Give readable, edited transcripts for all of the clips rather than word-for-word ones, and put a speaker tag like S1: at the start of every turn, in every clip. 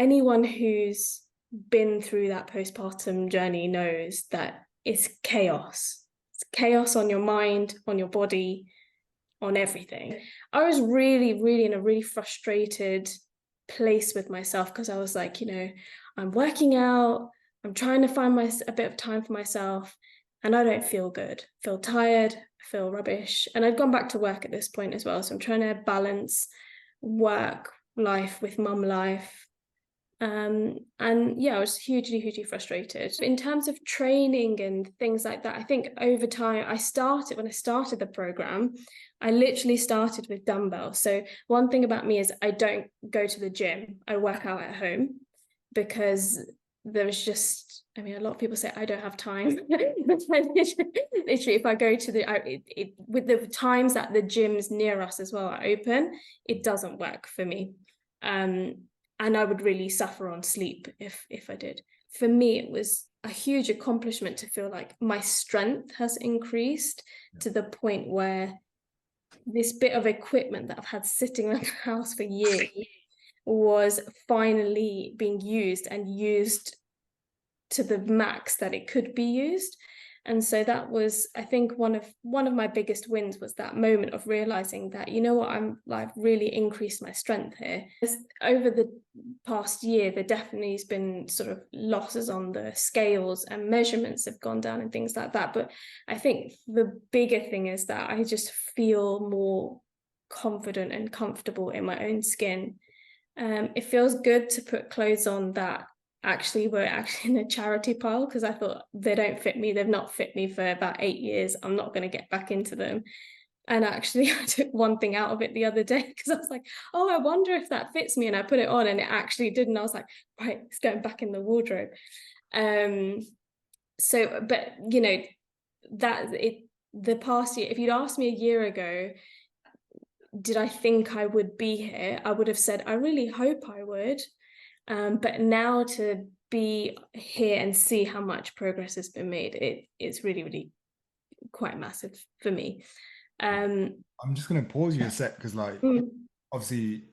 S1: Anyone who's been through that postpartum journey knows that it's chaos. It's chaos on your mind, on your body, on everything. I was really, really in a really frustrated place with myself because I was like, I'm working out, I'm trying to find a bit of time for myself, and I don't feel good. I feel tired, I feel rubbish. And I'd gone back to work at this point as well. So I'm trying to balance work life with mum life. And yeah, I was hugely, hugely frustrated. In terms of training and things like that, I think over time, when I started the program, I literally started with dumbbells. So one thing about me is I don't go to the gym. I work out at home because there was just, I mean, a lot of people say I don't have time. Literally, if I go to with the times that the gyms near us as well are open, it doesn't work for me. And I would really suffer on sleep if I did. For me, it was a huge accomplishment to feel like my strength has increased to the point where this bit of equipment that I've had sitting around the house for years was finally being used and used to the max that it could be used. And so that was, I think, one of my biggest wins was that moment of realizing that, I've really increased my strength here. Over the past year, there definitely has been sort of losses on the scales and measurements have gone down and things like that. But I think the bigger thing is that I just feel more confident and comfortable in my own skin. It feels good to put clothes on that were actually in a charity pile, because I thought they don't fit me. They've not fit me for about 8 years. I'm not going to get back into them. And actually, I took one thing out of it the other day because I was like, oh, I wonder if that fits me. And I put it on and it actually did. And I was like, right, it's going back in the wardrobe. But the past year, if you'd asked me a year ago, did I think I would be here? I would have said, I really hope I would. But now to be here and see how much progress has been made, it's really, really quite massive for me.
S2: I'm just going to pause you a sec because, obviously,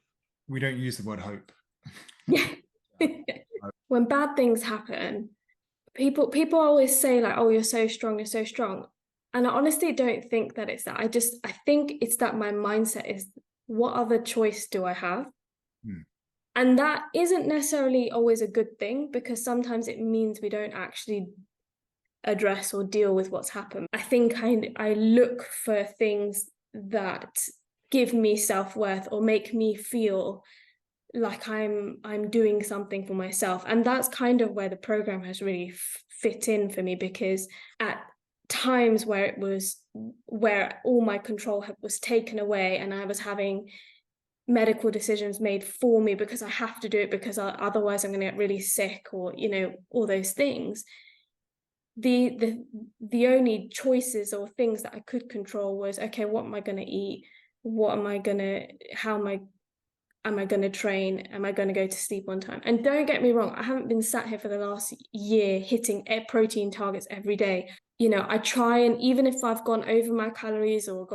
S2: we don't use the word hope.
S1: Yeah. When bad things happen, people always say like, "Oh, you're so strong, you're so strong," and I honestly don't think that it's that. I think it's that my mindset is, what other choice do I have? And that isn't necessarily always a good thing, because sometimes it means we don't actually address or deal with what's happened. I think I look for things that give me self-worth or make me feel like I'm doing something for myself. And that's kind of where the program has really fit in for me, because at times where all my control was taken away and I was having medical decisions made for me because I have to do it because otherwise I'm going to get really sick, or all those things, the only choices or things that I could control was, okay, what am I going to eat, how am I going to train, am I going to go to sleep on time? And don't get me wrong, I haven't been sat here for the last year hitting protein targets every day. I try, and even if I've gone over my calories or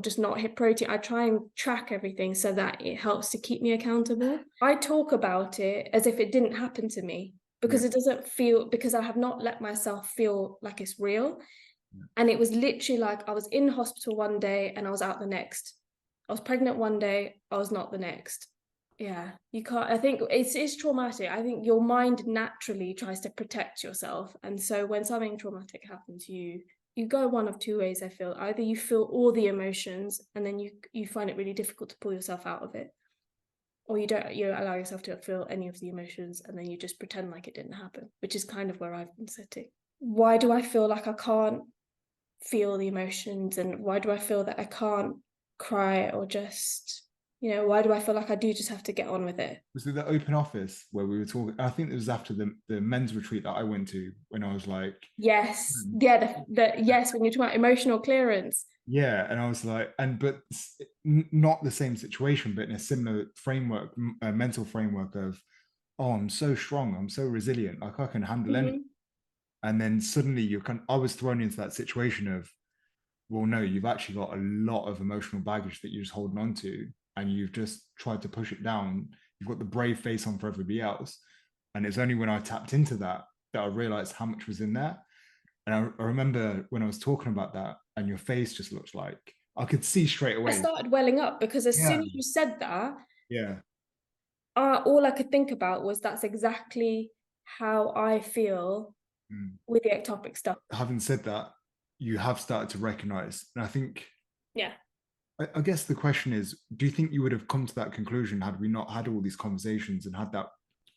S1: just not hit protein, I try and track everything so that it helps to keep me accountable. I talk about it as if it didn't happen to me, because it doesn't feel, because I have not let myself feel like it's real. And it was literally like I was in hospital one day and I was out the next. I was pregnant one day, I was not the next. Yeah, you can't. I think it's traumatic. I think your mind naturally tries to protect yourself. And so when something traumatic happens to you, you go one of two ways, I feel. Either you feel all the emotions and then you find it really difficult to pull yourself out of it, or you allow yourself to feel any of the emotions and then you just pretend like it didn't happen, which is kind of where I've been sitting. Why do I feel like I can't feel the emotions, and why do I feel that I can't cry, or just, why do I feel like I do just have to get on with it?
S2: Was it the open office where we were talking? I think it was after the men's retreat that I went to, when I was like,
S1: Yes, yeah, yes, when you're talking about emotional clearance.
S2: yeah, and I was like, but not the same situation, but in a similar framework, mental framework of, oh, I'm so strong, I'm so resilient, like I can handle anything. And then suddenly I was thrown into that situation of, well, no, you've actually got a lot of emotional baggage that you're just holding on to, and you've just tried to push it down you've got the brave face on for everybody else. And it's only when I tapped into that I realized how much was in there. And I remember when I was talking about that, and your face just looked like, I could see straight
S1: I
S2: away.
S1: started welling up because as
S2: Yeah.
S1: soon as you said that,
S2: Yeah.
S1: all I could think about was that's exactly how I feel with the ectopic stuff.
S2: Having said that, you have started to recognize, and I think,
S1: Yeah.
S2: I guess the question is, do you think you would have come to that conclusion had we not had all these conversations and had that?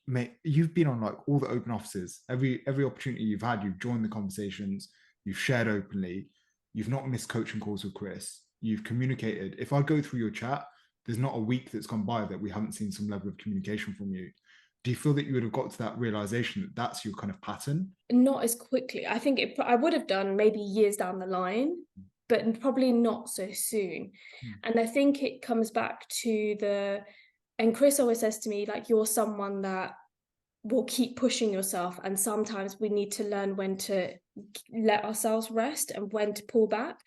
S2: Mate, you've been on like all the open offices, every opportunity you've had, you've joined the conversations, you've shared openly, you've not missed coaching calls with Chris, you've communicated. If I go through your chat, there's not a week that's gone by that we haven't seen some level of communication from you. Do you feel that you would have got to that realization that that's your kind of pattern?
S1: Not as quickly. I think I would have done maybe years down the line, but probably not so soon. And I think it comes back to and Chris always says to me, like, you're someone that will keep pushing yourself, and sometimes we need to learn when to let ourselves rest and when to pull back.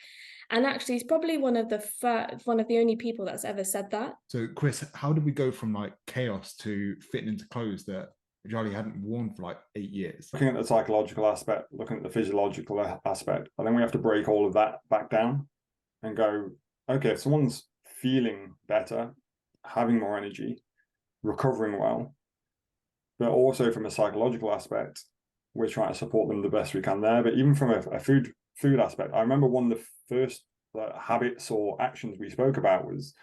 S1: And actually, he's probably one of the only people that's ever said that.
S2: So, Chris, how did we go from like chaos to fitting into clothes that Ujali hadn't worn for like 8 years?
S3: Looking at the psychological aspect, looking at the physiological aspect, I think we have to break all of that back down and go, okay, if someone's feeling better, having more energy, recovering well, but also from a psychological aspect, we're trying to support them the best we can there. But even from a food aspect, I remember one of the first habits or actions we spoke about was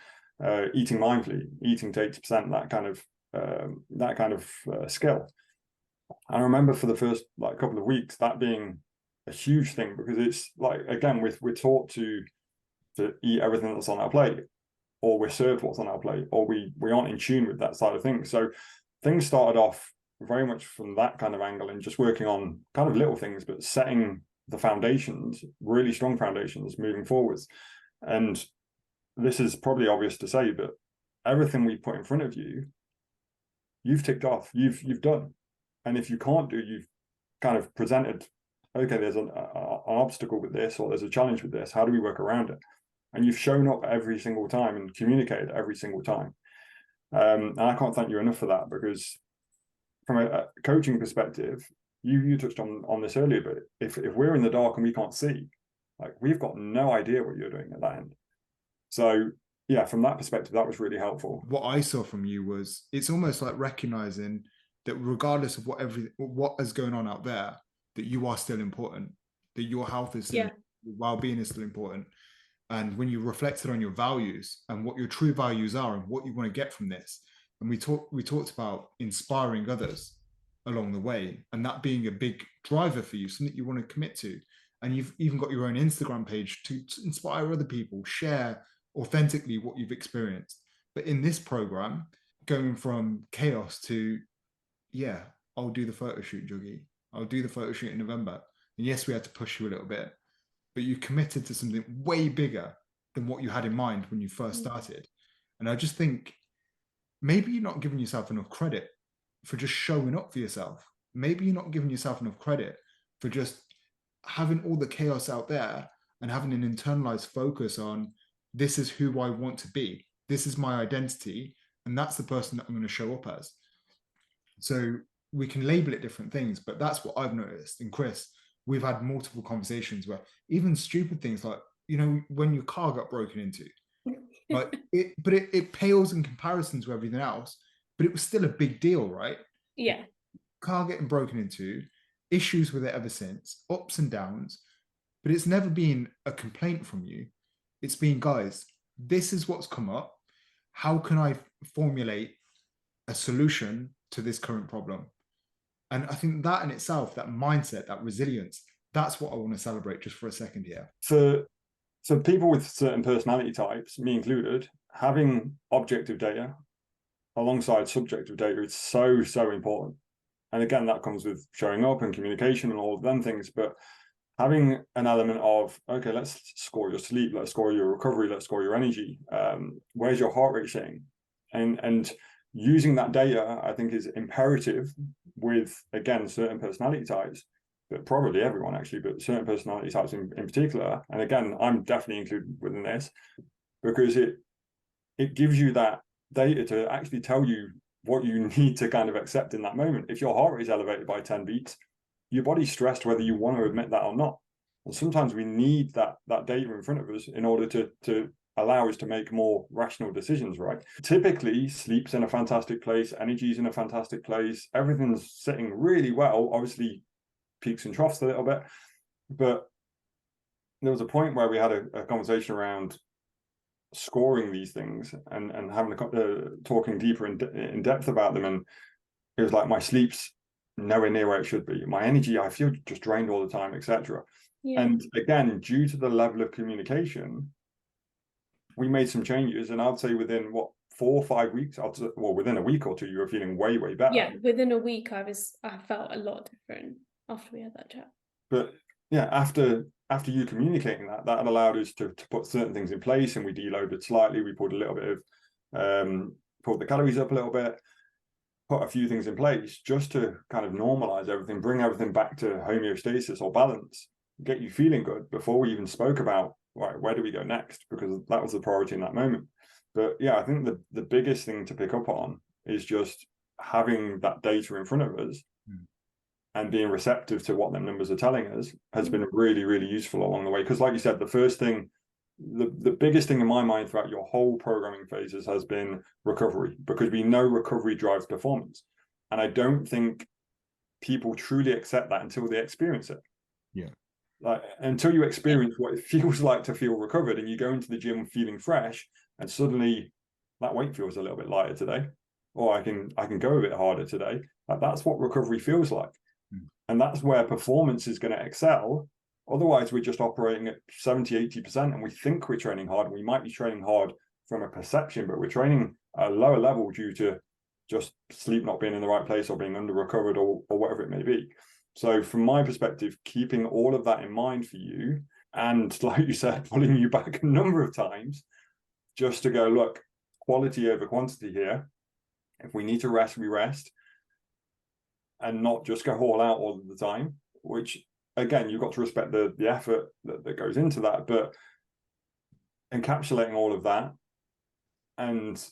S3: eating mindfully, eating to 80%, that kind of skill. I remember for the first like couple of weeks that being a huge thing, because it's like, again, we're taught to eat everything that's on our plate, or we're served what's on our plate, or we aren't in tune with that side of things. So things started off very much from that kind of angle and just working on kind of little things, but setting the foundations, really strong foundations moving forwards. And this is probably obvious to say, but everything we put in front of you, you've ticked off, you've done. And if you can't do, you've kind of presented, okay, there's an obstacle with this, or there's a challenge with this, how do we work around it? And you've shown up every single time and communicated every single time. And I can't thank you enough for that, because from a coaching perspective, you touched on this earlier, but if we're in the dark and we can't see, like, we've got no idea what you're doing at that end. So yeah, from that perspective, that was really helpful.
S2: What I saw from you was, it's almost like recognizing that regardless of what is going on out there, that you are still important, that your health is still, your well-being is still important. And when you reflected on your values and what your true values are and what you want to get from this, and we talked about inspiring others along the way, and that being a big driver for you, something you want to commit to. And you've even got your own Instagram page to inspire other people, share authentically what you've experienced. But in this program, going from chaos to, yeah, I'll do the photo shoot, Juggy. I'll do the photo shoot in November. And yes, we had to push you a little bit, but you committed to something way bigger than what you had in mind when you first started. And I just think maybe you're not giving yourself enough credit for just showing up for yourself. Maybe you're not giving yourself enough credit for just having all the chaos out there and having an internalized focus on, this is who I want to be. This is my identity. And that's the person that I'm going to show up as. So we can label it different things, but that's what I've noticed. And Chris, we've had multiple conversations where even stupid things like, you know, when your car got broken into, like it pales in comparison to everything else, but it was still a big deal, right?
S1: Yeah.
S2: Car getting broken into, issues with it ever since, ups and downs, but it's never been a complaint from you. It's been, guys, this is what's come up. How can I formulate a solution to this current problem? And I think that in itself, that mindset, that resilience, that's what I want to celebrate just for a second here.
S3: So people with certain personality types, me included, having objective data alongside subjective data is so, so important. And again, that comes with showing up and communication and all of them things. But having an element of, okay, let's score your sleep, let's score your recovery, let's score your energy. Where's your heart rate sitting? And using that data, I think, is imperative with, again, certain personality types, but probably everyone actually, but certain personality types in particular. And again, I'm definitely included within this, because it gives you that data to actually tell you what you need to kind of accept in that moment. If your heart rate is elevated by 10 beats, your body's stressed whether you want to admit that or not. And sometimes we need that data in front of us in order to allow us to make more rational decisions, right? Typically, sleep's in a fantastic place, energy's in a fantastic place, everything's sitting really well, obviously peaks and troughs a little bit, but there was a point where we had a conversation around scoring these things and having talking deeper in depth about them, and it was like, my sleep's nowhere near where it should be, my energy, I feel just drained all the time, etc. And again, due to the level of communication, we made some changes, and I'd say within 4 or 5 weeks, within a week or two, you were feeling way better.
S1: Yeah, within a week I felt a lot different after we had that chat. But
S3: yeah, after you communicating that allowed us to put certain things in place, and we deloaded slightly, we put a little bit of put the calories up a little bit, put a few things in place just to kind of normalize everything, bring everything back to homeostasis or balance, get you feeling good before we even spoke about, right, where do we go next, because that was the priority in that moment. But yeah, I think the biggest thing to pick up on is just having that data in front of us and being receptive to what them numbers are telling us has been really useful along the way. Because like you said, the first thing, the biggest thing in my mind throughout your whole programming phases has been recovery, because we know recovery drives performance. And I don't think people truly accept that until they experience it.
S2: Yeah.
S3: Like, until you experience what it feels like to feel recovered, and you go into the gym feeling fresh, and suddenly that weight feels a little bit lighter today, or I can go a bit harder today. Like, that's what recovery feels like. And that's where performance is going to excel. Otherwise, we're just operating at 70-80%, and we think we're training hard. We might be training hard from a perception, but we're training at a lower level due to just sleep not being in the right place, or being under recovered, or whatever it may be. So from my perspective, keeping all of that in mind for you, and like you said, pulling you back a number of times just to go, look, quality over quantity here. If we need to rest, we rest, and not just go all out all of the time, which again, you've got to respect the effort that goes into that, but encapsulating all of that and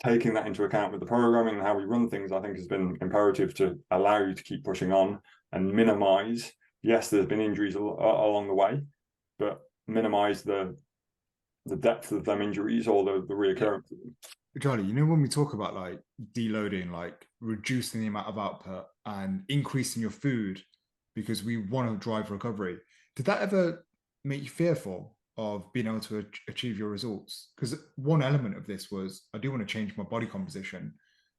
S3: taking that into account with the programming and how we run things, I think has been imperative to allow you to keep pushing on and minimize. Yes, there's been injuries along the way, but minimize the depth of them injuries or the reoccurrence.
S2: Ujali, you know, when we talk about like deloading, like reducing the amount of output and increasing your food because we want to drive recovery, did that ever make you fearful of being able to achieve your results? Because one element of this was, I do want to change my body composition.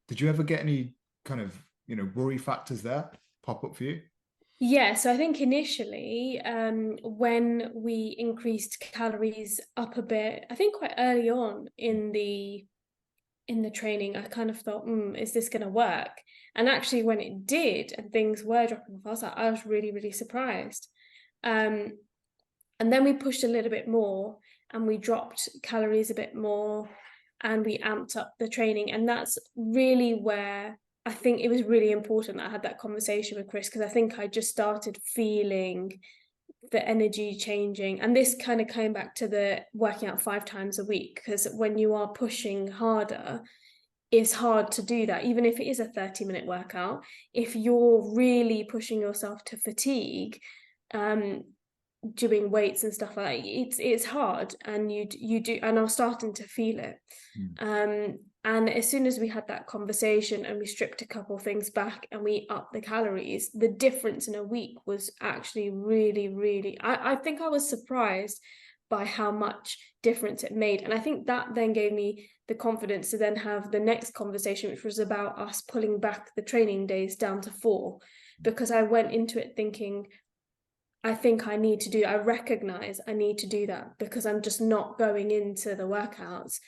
S2: Did you ever get any kind of, you know, worry factors there pop up for you?
S1: Yeah, so I think initially, when we increased calories up a bit, I think quite early on in the training, I kind of thought, is this going to work? And actually, when it did and things were dropping off, I was really surprised. And then we pushed a little bit more, and we dropped calories a bit more, and we amped up the training. And that's really where I think it was really important that I had that conversation with Chris, because I think I just started feeling the energy changing. And this kind of came back to the working out 5 times a week, because when you are pushing harder, it's hard to do that, even if it is a 30-minute workout. If you're really pushing yourself to fatigue, doing weights and stuff like that, it's hard, and you do, and I was starting to feel it. And as soon as we had that conversation and we stripped a couple things back and we upped the calories, the difference in a week was actually really I think I was surprised by how much difference it made. And I think that then gave me the confidence to then have the next conversation, which was about us pulling back the training days down to 4, because I went into it thinking, I think I need to do, I recognize I need to do that, because I'm just not going into the workouts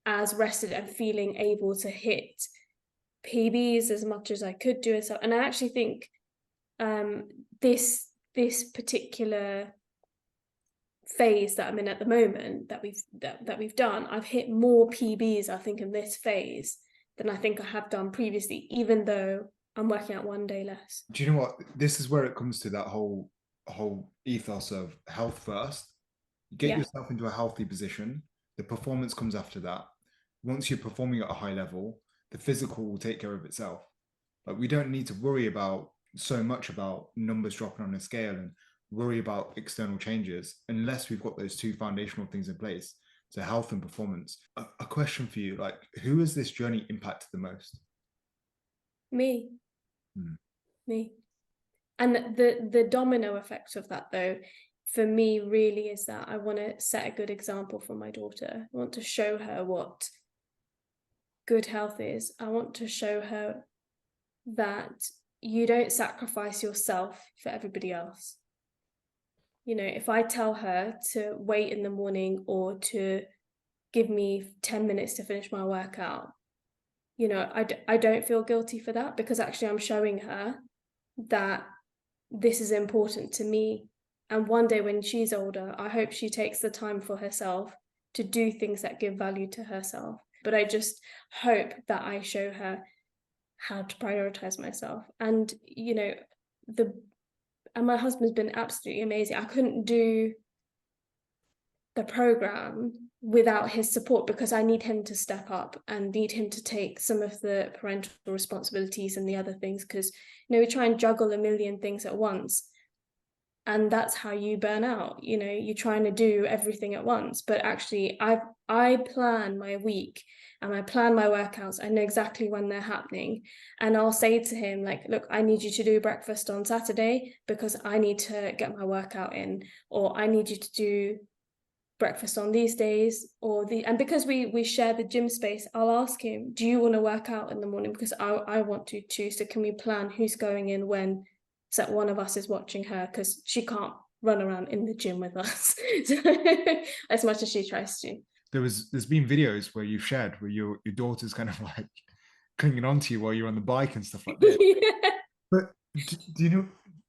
S1: as rested and feeling able to hit PBs as much as I could do. And I actually think this particular phase that I'm in at the moment, that we've done, I've hit more PBs, I think, in this phase than I think I have done previously, even though I'm working out 1 day less.
S2: Do you know what? This is where it comes to that whole ethos of health first. You get yourself into a healthy position, the performance comes after that. Once you're performing at a high level, the physical will take care of itself. Like, we don't need to worry about so much about numbers dropping on a scale and worry about external changes unless we've got those two foundational things in place. So health and performance. A question for you, like, who has this journey impacted the most?
S1: Me. Me. And the domino effect of that, though, for me really is that I want to set a good example for my daughter. I want to show her what good health is. I want to show her that you don't sacrifice yourself for everybody else. You know, if I tell her to wait in the morning or to give me 10 minutes to finish my workout, you know, I don't feel guilty for that, because actually I'm showing her that this is important to me. And one day when she's older, I hope she takes the time for herself to do things that give value to herself. But I just hope that I show her how to prioritize myself. And, you know, and my husband's been absolutely amazing. I couldn't do the program without his support, because I need him to step up and need him to take some of the parental responsibilities and the other things, because, you know, we try and juggle a million things at once, and that's how you burn out. You know, you're trying to do everything at once. But actually I plan my week and I plan my workouts. I know exactly when they're happening, and I'll say to him, like, look, I need you to do breakfast on Saturday because I need to get my workout in, or I need you to do breakfast on these days, and because we share the gym space, I'll ask him, do you want to work out in the morning, because I want to too, so can we plan who's going in when, so that one of us is watching her, because she can't run around in the gym with us as much as she tries to.
S2: There's been videos where you've shared where your daughter's kind of like clinging on to you while you're on the bike and stuff like that.
S1: Yeah.
S2: But do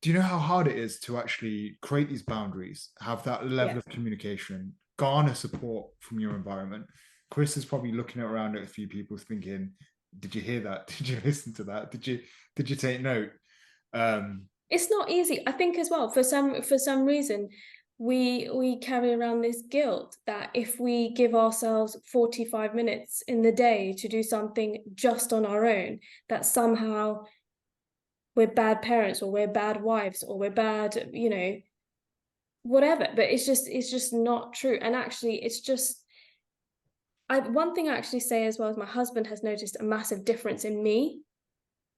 S2: you know how hard it is to actually create these boundaries, have that level of communication, garner support from your environment? Chris is probably looking around at a few people thinking, did you hear that? Did you listen to that? Did you take note?
S1: It's not easy, I think, as well. For some reason, we carry around this guilt that if we give ourselves 45 minutes in the day to do something just on our own, that somehow we're bad parents, or we're bad wives, or we're bad, you know, whatever. But it's just not true. And actually, it's just, one thing I actually say as well is my husband has noticed a massive difference in me.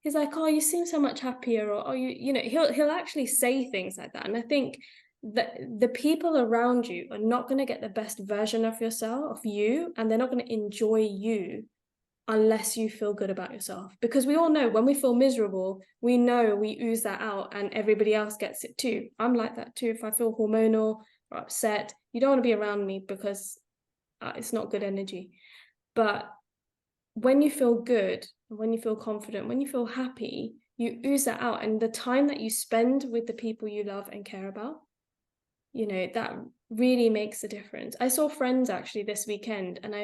S1: He's like, oh, you seem so much happier, or oh, you know, he'll actually say things like that. And I think that the people around you are not going to get the best version of yourself, of you, and they're not going to enjoy you unless you feel good about yourself. Because we all know when we feel miserable, we know we ooze that out and everybody else gets it too. I'm like that too. If I feel hormonal or upset, you don't want to be around me, because it's not good energy. But when you feel good, when you feel confident, when you feel happy, you ooze that out. And the time that you spend with the people you love and care about, you know, that really makes a difference. I saw friends actually this weekend, and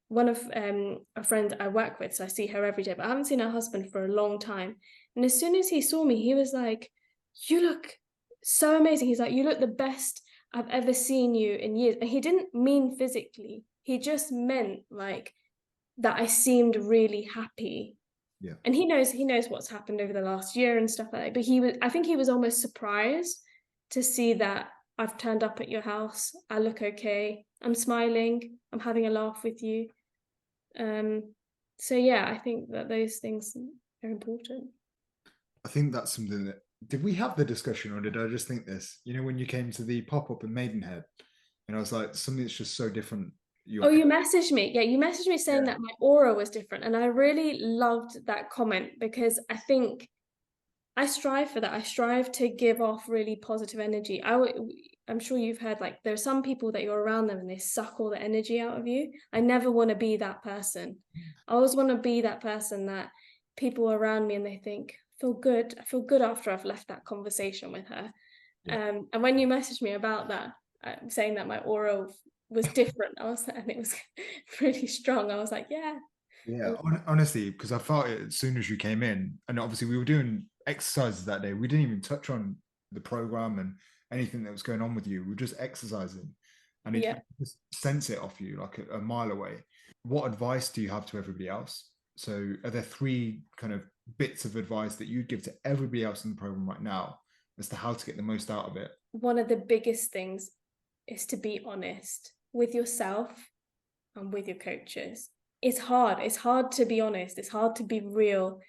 S1: one of a friend I work with, so I see her every day, but I haven't seen her husband for a long time. And as soon as he saw me, he was like, you look so amazing. He's like, you look the best I've ever seen you in years. And he didn't mean physically, he just meant like that I seemed really happy.
S2: Yeah.
S1: And he knows what's happened over the last year and stuff like that. But I think he was almost surprised to see that I've turned up at your house. I look okay. I'm smiling. I'm having a laugh with you. So yeah, I think that those things are important.
S2: I think that's something that, did we have the discussion, or did I just think this? You know, when you came to the pop-up in Maidenhead, and I was like, something that's just so different.
S1: You messaged me. Yeah, you messaged me saying that my aura was different. And I really loved that comment, because I think I strive for that. I strive to give off really positive energy. I'm sure you've heard, like, there are some people that you're around them and they suck all the energy out of you. I never want to be that person. I always want to be that person that people around me and they think, I feel good after I've left that conversation with her. And when you messaged me about that, saying that my aura was different, and it was pretty strong. I was like, yeah.
S2: Honestly, because I felt it as soon as you came in, and obviously we were doing exercises that day. We didn't even touch on the program and anything that was going on with you. We were just exercising, and it just sense it off you like a mile away. What advice do you have to everybody else? So are there 3 kind of bits of advice that you'd give to everybody else in the program right now as to how to get the most out of it?
S1: One of the biggest things is to be honest with yourself and with your coaches. It's hard. It's hard to be honest. It's hard to be real.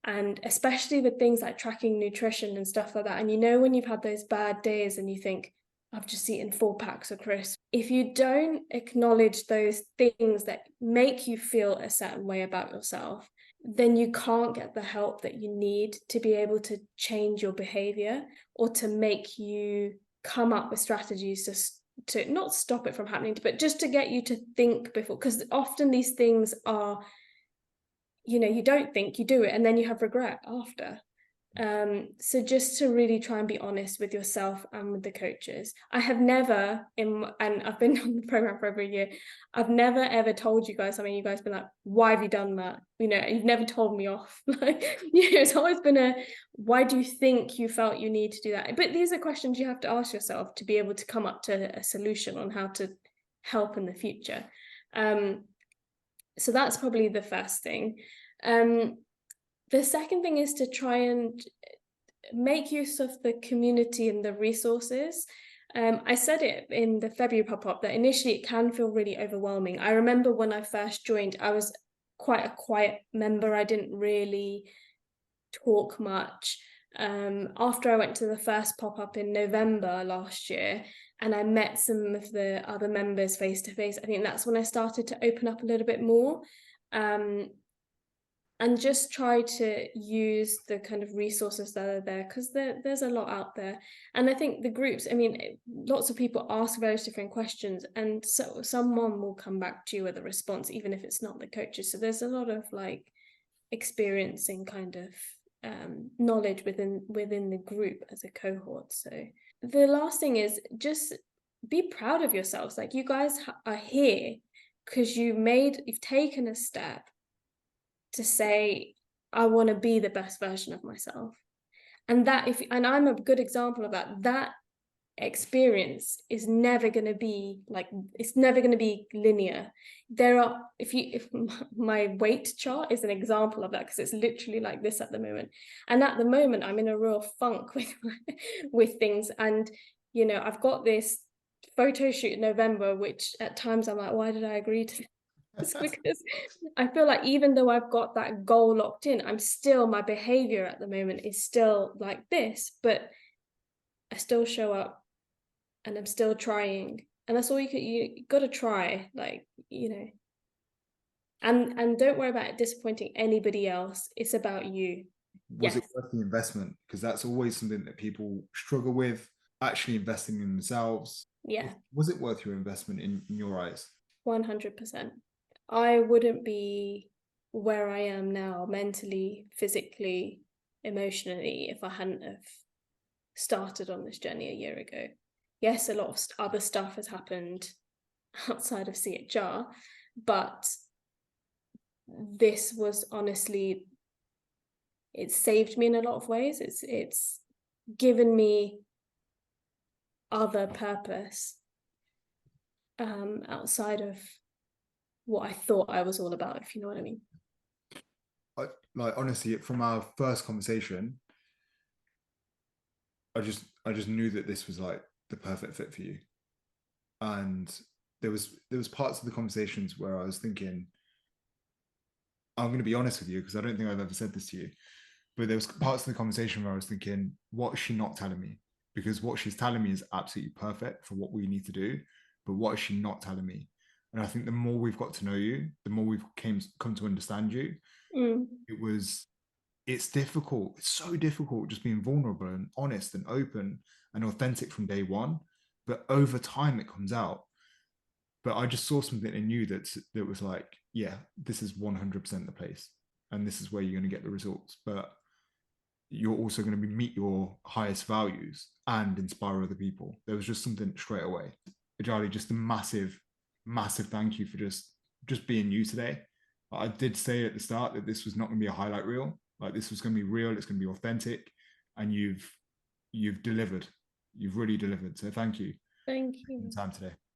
S1: And especially with things like tracking nutrition and stuff like that. And you know, when you've had those bad days and you think, I've just eaten 4 packs of crisps. If you don't acknowledge those things that make you feel a certain way about yourself, then you can't get the help that you need to be able to change your behavior or to make you come up with strategies to not stop it from happening, but just to get you to think before. Because often these things are, you don't think, you do it, and then you have regret after. So just to really try and be honest with yourself and with the coaches. I have never, and I've been on the program for over a year, I've never ever told you guys something. You guys been like, why have you done that? You've never told me off. Like, it's always been why do you think you felt you need to do that? But these are questions you have to ask yourself to be able to come up to a solution on how to help in the future. So that's probably the first thing. The second thing is to try and make use of the community and the resources. I said it in the February pop-up that initially it can feel really overwhelming. I remember when I first joined, I was quite a quiet member. I didn't really talk much. After I went to the first pop-up in November last year and I met some of the other members face to face, I think that's when I started to open up a little bit more. And just try to use the kind of resources that are there, because there's a lot out there. And I think the groups, lots of people ask various different questions, and so someone will come back to you with a response, even if it's not the coaches. So there's a lot of like experiencing kind of knowledge within the group as a cohort. So the last thing is just be proud of yourselves. Like, you guys are here because you've taken a step to say, I want to be the best version of myself. And I'm a good example of that experience is never going to be like, it's never going to be linear. If my weight chart is an example of that, because it's literally like this at the moment. And at the moment, I'm in a real funk with things. And, I've got this photo shoot in November, which at times I'm like, why did I agree to this? Because I feel like even though I've got that goal locked in, my behavior at the moment is still like this, but I still show up and I'm still trying. And that's all you got to try, and don't worry about disappointing anybody else. It's about you.
S2: Was it worth the investment? Because that's always something that people struggle with, actually investing in themselves.
S1: Yeah.
S2: Was it worth your investment in your eyes?
S1: 100%. I wouldn't be where I am now, mentally, physically, emotionally, if I hadn't have started on this journey a year ago. Yes, a lot of other stuff has happened outside of CHR, but this was honestly, it saved me in a lot of ways. It's given me other purpose outside of what I thought I was all about, if you know what I mean.
S2: Honestly, from our first conversation, I just knew that this was like the perfect fit for you. And there was parts of the conversations where I was thinking, I'm going to be honest with you, because I don't think I've ever said this to you, but there was parts of the conversation where I was thinking, what is she not telling me? Because what she's telling me is absolutely perfect for what we need to do, but what is she not telling me? And I think the more we've got to know you, the more we've come to understand you. It's difficult. It's so difficult just being vulnerable and honest and open and authentic from day one. But over time, it comes out. But I just saw something in you that was like, yeah, this is 100% the place. And this is where you're going to get the results. But you're also going to meet your highest values and inspire other people. There was just something straight away. Ujali, just a massive, massive thank you for just being you today. I did say at the start that this was not going to be a highlight reel. Like, this was going to be real. It's going to be authentic, and you've delivered. You've really delivered. So thank you.
S1: Thank you.
S2: For the time today.